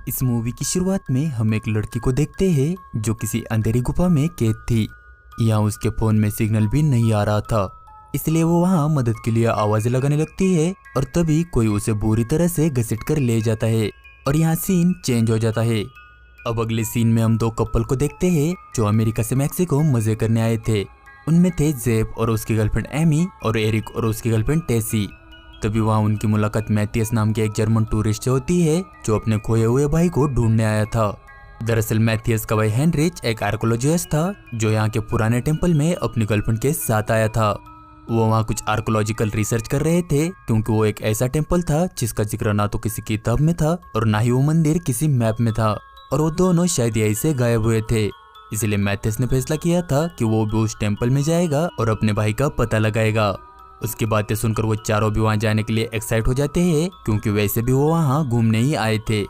इस मूवी की शुरुआत में हम एक लड़की को देखते हैं जो किसी अंधेरी गुफा में कैद थी। यहाँ उसके फोन में सिग्नल भी नहीं आ रहा था, इसलिए वो वहाँ मदद के लिए आवाजें लगाने लगती है और तभी कोई उसे बुरी तरह से घसीट कर ले जाता है और यहाँ सीन चेंज हो जाता है। अब अगले सीन में हम दो कपल को देखते हैं जो अमेरिका से मैक्सिको मजे करने आए थे। उनमें थे जेब और उसकी गर्लफ्रेंड एमी और एरिक और उसकी गर्लफ्रेंड टेसी। तभी वहाँ उनकी मुलाकात मैथियस नाम के एक जर्मन टूरिस्ट से होती है जो अपने खोए हुए भाई को ढूंढने आया था। दरअसल मैथियस का भाई हेनरिच एक आर्कोलॉजिस्ट था जो यहाँ के पुराने टेम्पल में अपनी गर्लफ्रेंड के साथ आया था। वो वहाँ कुछ आर्कोलॉजिकल रिसर्च कर रहे थे क्योंकि वो एक ऐसा टेम्पल था जिसका जिक्र ना तो किसी किताब में था और ना ही वो मंदिर किसी मैप में था, और वो दोनों शायद यहीं से गायब हुए थे। इसलिए मैथियस ने फैसला किया था कि वो भी उस टेम्पल में जाएगा और अपने भाई का पता लगाएगा। उसकी बातें सुनकर वो चारों भी वहाँ जाने के लिए एक्साइट हो जाते हैं क्योंकि वैसे भी वो वहाँ घूमने ही आए थे।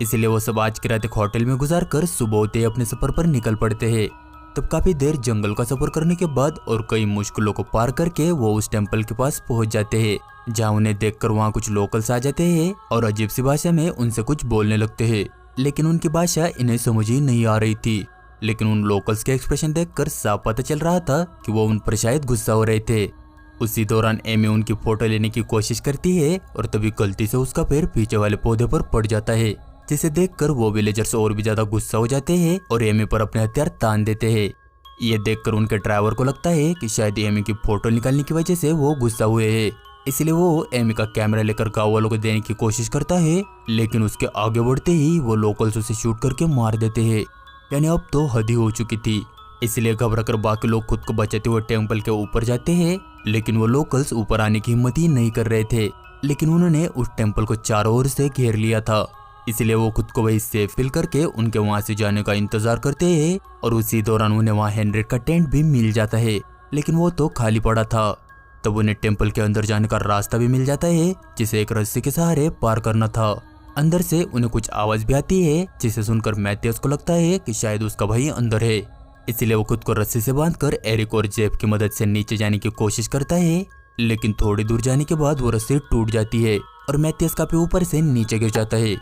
इसलिए वो सब आज की रात एक होटल में गुजार कर सुबह होते ही अपने सफर पर निकल पड़ते हैं। तब काफी देर जंगल का सफर करने के बाद और कई मुश्किलों को पार करके वो उस टेम्पल के पास पहुंच जाते हैं, जहाँ उन्हें देखकर वहाँ कुछ लोकल्स आ जाते हैं और अजीब सी भाषा में उनसे कुछ बोलने लगते हैं। लेकिन उनकी भाषा इन्हें समझ ही नहीं आ रही थी। लेकिन उन लोकल्स के एक्सप्रेशन देखकर साफ पता चल रहा था कि वो उन पर शायद गुस्सा हो रहे थे। उसी दौरान एमी उनकी फोटो लेने की कोशिश करती है और तभी गलती से उसका पैर पीछे वाले पौधे पर पड़ जाता है, जिसे देखकर वो विलेजर्स और भी ज्यादा गुस्सा हो जाते हैं और एमी पर अपने हथियार तान देते हैं। ये देखकर उनके ड्राइवर को लगता है कि शायद एमी की फोटो निकालने की वजह से वो गुस्सा हुए हैं। इसलिए वो एमी का कैमरा लेकर गाँव वालों को देने की कोशिश करता है, लेकिन उसके आगे बढ़ते ही वो लोकल्स उसे शूट करके मार देते हैं। यानी अब तो हद ही हो चुकी थी। इसलिए घबराकर बाकी लोग खुद को बचाते हुए टेम्पल के ऊपर जाते हैं, लेकिन वो लोकल्स ऊपर आने की हिम्मत ही नहीं कर रहे थे। लेकिन उन्होंने उस टेम्पल को चारों ओर से घेर लिया था, इसलिए वो खुद को वही सेफ फील करके उनके वहां से जाने का इंतजार करते हैं। और उसी दौरान उन्हें वहां हेनरिक का टेंट भी मिल जाता है, लेकिन वो तो खाली पड़ा था। तब उन्हें टेम्पल के अंदर जाने का रास्ता भी मिल जाता है, जिसे एक रस्सी के सहारे पार करना था। अंदर से उन्हें कुछ आवाज भी आती है, जिसे सुनकर मैथियस को लगता है कि शायद उसका भाई अंदर है। इसलिए वो खुद को रस्सी से बांधकर एरिक और जेब की मदद से नीचे जाने की कोशिश करता है, लेकिन थोड़ी दूर जाने के बाद वो रस्सी टूट जाती है और मैथियस काफी ऊपर से नीचे गिर जाता है,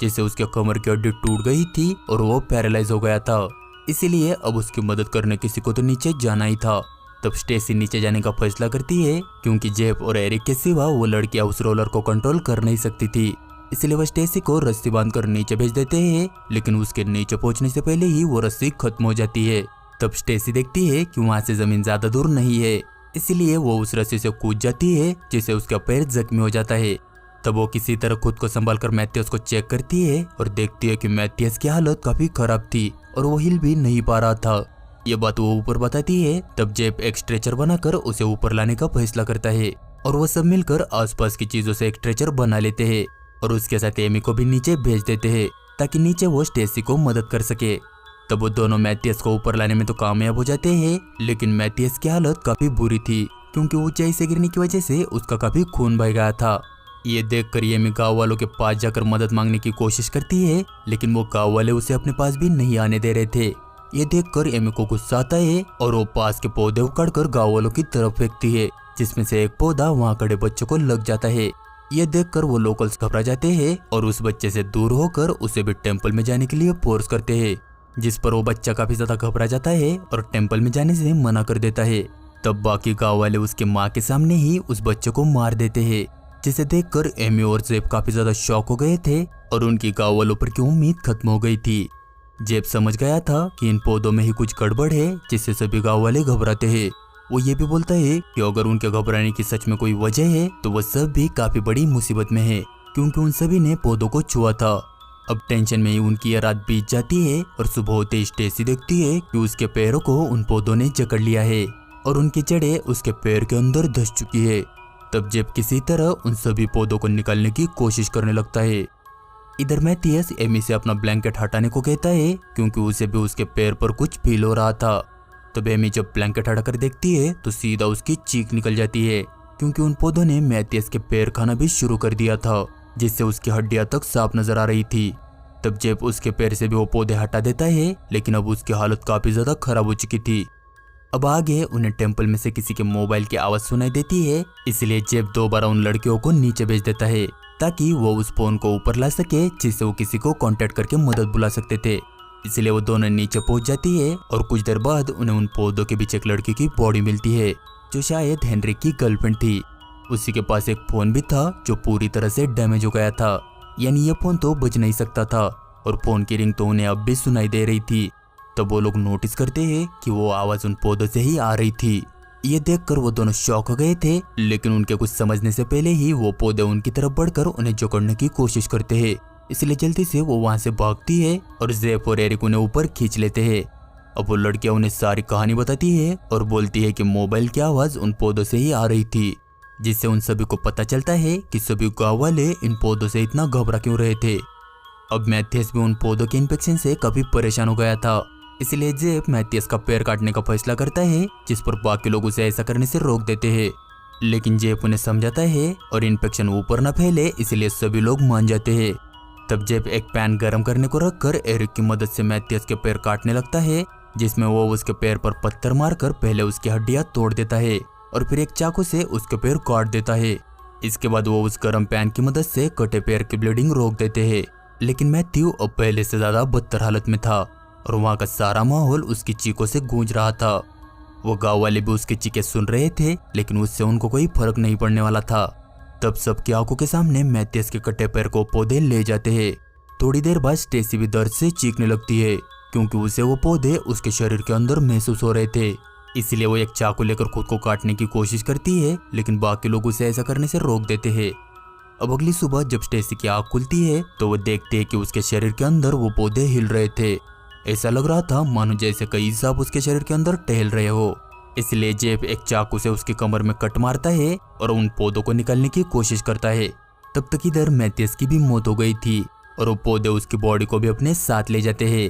जिससे उसके कमर की हड्डी टूट गई थी और वो पैरालाइज हो गया था। इसीलिए अब उसकी मदद करने किसी को तो नीचे जाना ही था। तब स्टेसी नीचे जाने का फैसला करती है क्योंकि जेब और एरिक के सिवा वो लड़कियां उस रोलर को कंट्रोल कर नहीं सकती थी। इसलिए वो स्टेसी को रस्सी बांधकर नीचे भेज देते हैं, लेकिन उसके नीचे पहुंचने से पहले ही वो रस्सी खत्म हो जाती है। तब स्टेसी देखती है कि वहां से जमीन ज्यादा दूर नहीं है, इसलिए वो उस रस्सी से कूद जाती है, जिससे उसका पैर जख्मी हो जाता है। तब वो किसी तरह खुद को संभालकर मैथियस को चेक करती है और देखती है कि मैथियस की हालत काफी खराब थी और वो हिल भी नहीं पा रहा था। ये बात वो ऊपर बताती है। तब जेब एक स्ट्रेचर बनाकर उसे ऊपर लाने का फैसला करता है और वो सब मिलकर आसपास की चीजों से एक स्ट्रेचर बना लेते हैं और उसके साथ एमी को भी नीचे भेज देते हैं ताकि नीचे वो स्टेसी को मदद कर सके। तब वो दोनों मैथियस को ऊपर लाने में तो कामयाब हो जाते हैं, लेकिन मैथियस की हालत काफी बुरी थी क्योंकि ऊंचाई से गिरने की वजह से उसका काफी खून बह गया था। ये देखकर एमी गाँव वालों के पास जाकर मदद मांगने की कोशिश करती है, लेकिन वो गाँव वाले उसे अपने पास भी नहीं आने दे रहे थे। ये देखकर एमी को गुस्सा आता है और वो पास के पौधे उखाड़कर गाँव वालों की तरफ फेंकती है, जिसमें से एक पौधा वहाँ खड़े बच्चों को लग जाता है। ये देखकर वो लोकल्स घबरा जाते हैं और उस बच्चे से दूर होकर उसे भी टेम्पल में जाने के लिए फोर्स करते हैं, जिस पर वो बच्चा काफी ज्यादा घबरा जाता है और टेम्पल में जाने से मना कर देता है। तब बाकी गाँव वाले उसके माँ के सामने ही उस बच्चे को मार देते हैं, जिसे देखकर एमी और जेब काफी ज्यादा शॉक हो गए थे और उनकी गाँव वालों पर की उम्मीद खत्म हो गई थी। जेब समझ गया था कि इन पौधों में ही कुछ गड़बड़ है, जिससे सभी गाँव वाले घबराते हैं। वो ये भी बोलता है कि अगर उनके घबराने की सच में कोई वजह है तो वो सब भी काफी बड़ी मुसीबत में है, क्योंकि उन सभी ने पौधों को छुआ था। अब टेंशन में ही उनकी ये रात बीत जाती है और सुबह होते स्टेसी देखती है कि उसके पैरों को उन पौधों ने जकड़ लिया है और उनकी जड़ें उसके पैर के अंदर धंस चुकी है। तब जेब किसी तरह उन सभी पौधों को निकालने की कोशिश करने लगता है। इधर मैथियस एमी से अपना ब्लैंकेट हटाने को कहता है क्योंकि उसे भी उसके पैर पर कुछ फील हो रहा था। तब एमी जब ब्लैंकेट हटाकर देखती है तो सीधा उसकी चीख निकल जाती है, क्योंकि उन पौधों ने मैथियस के पैर खाना भी शुरू कर दिया था, जिससे उसकी हड्डियां तक साफ नजर आ रही थी। तब जेब उसके पैर से भी वो पौधे हटा देता है, लेकिन अब उसकी हालत काफी ज्यादा खराब हो चुकी थी। अब आगे उन्हें टेम्पल में से किसी के मोबाइल की आवाज सुनाई देती है, इसलिए जेब दोबारा उन लड़कियों को नीचे भेज देता है ताकि वो उस फोन को ऊपर ला सके जिससे वो किसी को कांटेक्ट करके मदद बुला सकते थे। इसलिए वो दोनों नीचे पहुंच जाती है और कुछ देर बाद उन्हें उन पौधों के बीच एक लड़की की बॉडी मिलती है जो शायद हेनरी की गर्लफ्रेंड थी। उसी के पास एक फोन भी था जो पूरी तरह से डैमेज हो गया था, यानी ये फोन तो बज नहीं सकता था और फोन की रिंग तो उन्हें अब भी सुनाई दे रही थी। तब वो लोग नोटिस करते हैं कि वो आवाज उन पौधों से ही आ रही थी। ये देखकर वो दोनों शॉक हो गए थे, लेकिन उनके कुछ समझने से पहले ही वो पौधे उनकी तरफ बढ़कर उन्हें जकड़ने की कोशिश करते हैं। इसलिए जल्दी से वो वहां से भागती है और जेफ और एरिक उन्हें ऊपर खींच लेते हैं। अब वो लड़कियां उन्हें सारी कहानी बताती है और बोलती है कि मोबाइल की आवाज उन पौधों से ही आ रही थी, जिससे उन सभी को पता चलता है कि सभी गाँव वाले इन पौधों से इतना घबरा क्यों रहे थे। अब मैथियस भी उन पौधों के इन्फेक्शन से काफी परेशान हो गया था, इसलिए जेफ मैथियस का पैर काटने का फैसला करता है, जिस पर बाकी लोग उसे ऐसा करने से रोक देते हैं। लेकिन जेफ उन्हें समझाता है और इन्फेक्शन ऊपर न फैले, इसलिए सभी लोग मान जाते हैं। तब जेफ एक पैन गर्म करने को रखकर एरिक की मदद से मैथियस के पैर काटने लगता है, जिसमें वो उसके पैर पर पत्थर मारकर पहले उसकी हड्डियां तोड़ देता है और फिर एक चाकू से उसके पैर काट देता है। इसके बाद वो उस गर्म पैन की मदद से कटे पैर की ब्लीडिंग रोक देते हैं। लेकिन मैथ्यू अब पहले से ज्यादा बदतर हालत में था और वहाँ का सारा माहौल उसकी चीखों से गूंज रहा था। वो गाँव वाले भी उसकी चीखें सुन रहे थे, लेकिन उससे उनको कोई फर्क नहीं पड़ने वाला था। तब सबकी आंखों के सामने मैथियस के कटे पैर को पौधे ले जाते हैं। थोड़ी देर बाद स्टेसी भी दर्द से चीखने लगती है, क्योंकि उसे वो पौधे उसके शरीर के अंदर महसूस हो रहे थे। इसलिए वो एक चाकू लेकर खुद को काटने की कोशिश करती है, लेकिन बाकी लोग उसे ऐसा करने से रोक देते हैं। अब अगली सुबह जब स्टेसी की आंख खुलती है तो वो देखते हैं कि उसके शरीर के अंदर वो पौधे हिल रहे थे। ऐसा लग रहा था मानो जैसे कई सांप उसके शरीर के अंदर टहल रहे हो। इसलिए जेफ एक चाकू से उसकी कमर में कट मारता है और उन पौधों को निकालने की कोशिश करता है। तब तक इधर मैथियस की भी मौत हो गई थी और वो पौधे उसकी बॉडी को भी अपने साथ ले जाते हैं।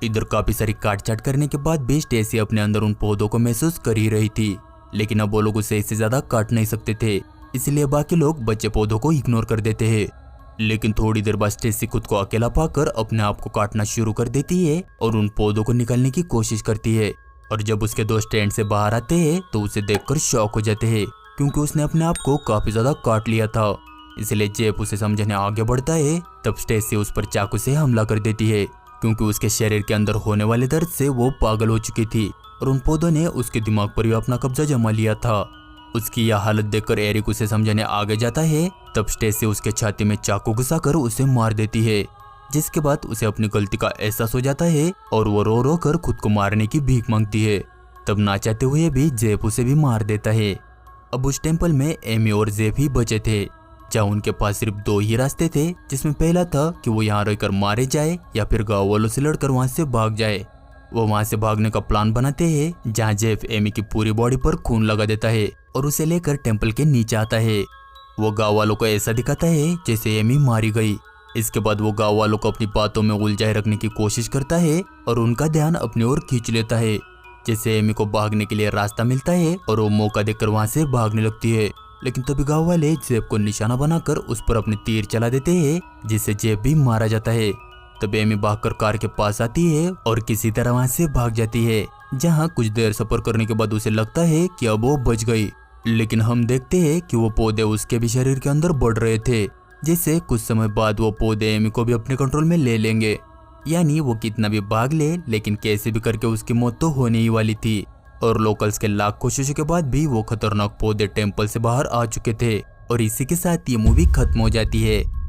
इधर काफी सारी काट-छाट करने के बाद भी स्टेसी अपने अंदर उन पौधों को महसूस कर ही रही थी, लेकिन अब वो लोग उसे इससे ज्यादा काट नहीं सकते थे, इसलिए बाकी लोग बच्चे पौधों को इग्नोर कर देते हैं। लेकिन थोड़ी देर बाद स्टेसी खुद को अकेला पाकर अपने आप को काटना शुरू कर देती है और उन पौधों को निकालने की कोशिश करती है। और जब उसके दोस्त टेंट से बाहर आते हैं तो उसे देखकर शॉक हो जाते हैं, क्योंकि उसने अपने आप को काफी ज्यादा काट लिया था। इसलिए जेफ उसे समझाने आगे बढ़ता है। तब स्टेसी उस पर चाकू से हमला कर देती है, क्योंकि उसके शरीर के अंदर होने वाले दर्द से वो पागल हो चुकी थी और उन पौधों ने उसके दिमाग पर भी अपना कब्जा जमा लिया था। उसकी यह हालत देखकर एरिक उसे समझाने आगे जाता है। तब स्टेसी उसके छाती में चाकू घुसाकर उसे मार देती है, जिसके बाद उसे अपनी गलती का एहसास हो जाता है और वो रो रो कर खुद को मारने की भीख मांगती है। तब ना चाहते हुए भी जेफ उसे भी मार देता है। अब उस टेम्पल में एमी और जेफ ही बचे थे, जहाँ उनके पास सिर्फ दो ही रास्ते थे, जिसमें पहला था कि वो यहाँ रहकर मारे जाए या फिर गाँव वालों से लड़कर वहाँ से भाग जाए। वो वहाँ से भागने का प्लान बनाते हैं, जहाँ जेफ एमी की पूरी बॉडी पर खून लगा देता है और उसे लेकर टेम्पल के नीचे आता है। वो गाँव वालों को ऐसा दिखाता है जैसे एमी मारी गई। इसके बाद वो गाँव वालों को अपनी बातों में उलझाए रखने की कोशिश करता है और उनका ध्यान अपनी ओर खींच लेता है, जिससे एमी को भागने के लिए रास्ता मिलता है और वो मौका देखकर वहाँ से भागने लगती है। लेकिन तभी गाँव वाले जेफ को निशाना बनाकर उस पर अपने तीर चला देते हैं, जिससे जेफ भी मारा जाता है। तब एमी भागकर कार के पास आती है और किसी तरह वहाँ से भाग जाती है, जहाँ कुछ देर सफर करने के बाद उसे लगता है कि अब वो बच गई। लेकिन हम देखते हैं कि वो पौधे उसके भी शरीर के अंदर बढ़ रहे थे, जिससे कुछ समय बाद वो पौधे एमी को भी अपने कंट्रोल में ले लेंगे। यानी वो कितना भी भाग ले, लेकिन कैसे भी करके उसकी मौत तो होने ही वाली थी। और लोकल्स के लाख कोशिशों के बाद भी वो खतरनाक पौधे टेम्पल से बाहर आ चुके थे। और इसी के साथ ये मूवी खत्म हो जाती है।